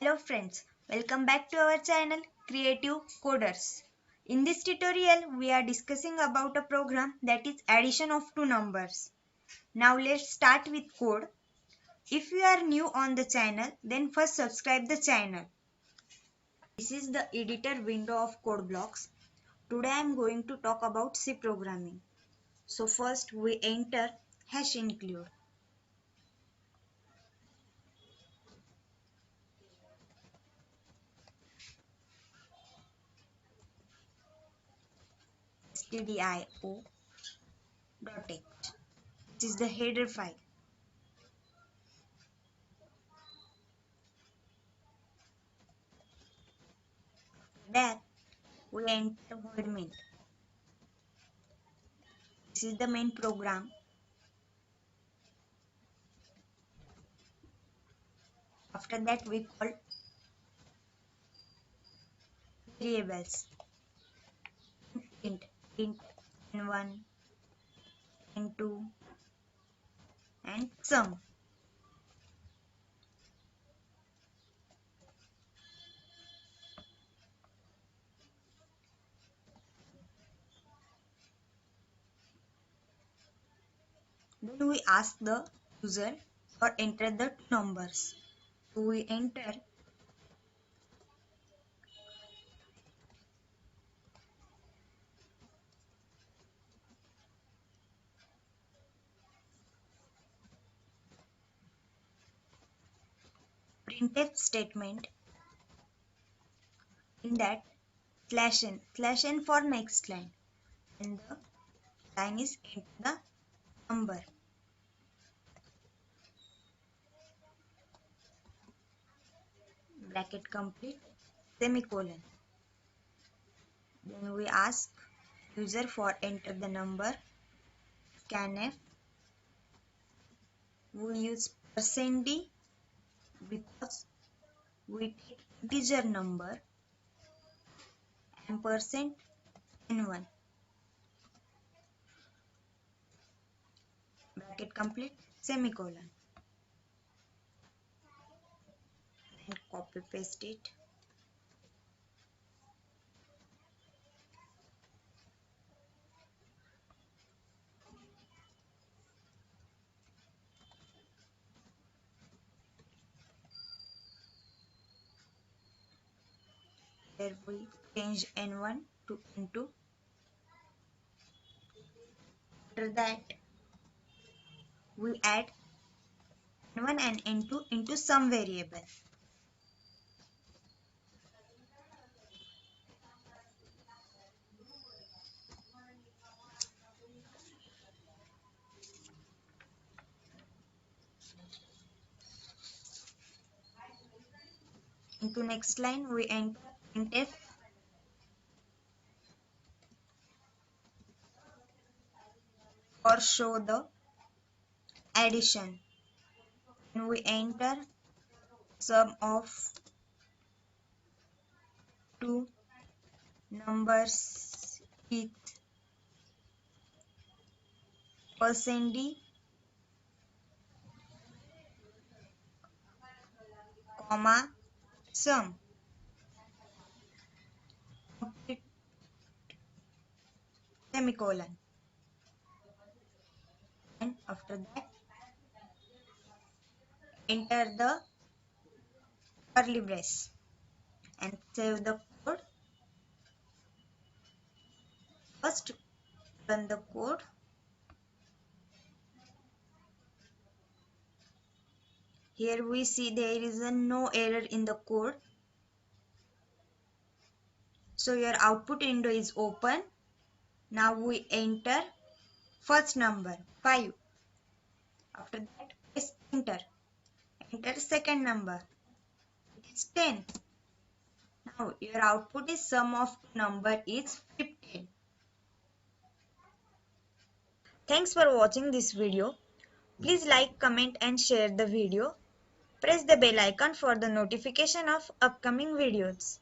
Hello friends, welcome back to our channel Creative Coders. In this tutorial, we are discussing about a program that is addition of two numbers. Now let's start with code. If you are new on the channel, then first subscribe the channel. This is the editor window of code blocks. Today I am going to talk about C programming. So first we enter #include. stdio.h. This is the header file. There we enter void main. This is the main program. After that we call variables. Int n1, n2 and sum. Then we ask the user or enter the two numbers. So we enter printf statement. In that /n for next line, and the line is enter the number. Bracket complete, semicolon. Then we ask user for enter the number. Scanf. We use %d because we take integer number, and %n1. Bracket complete, semicolon. And copy paste it. Here we change n1 to n2. After that we add n1 and n2 into some variable. Into next line we enter printf or show the addition, and we enter sum of two numbers with %d, comma, sum. Complete, semicolon. And after that enter the curly brace and save the code. First run the code. Here we see there is no error in the code. So your output window is open. Now we enter first number 5. After that press enter. Enter second number. It is 10. Now your output is sum of number is 15. Thanks for watching this video. Please like, comment and share the video. Press the bell icon for the notification of upcoming videos.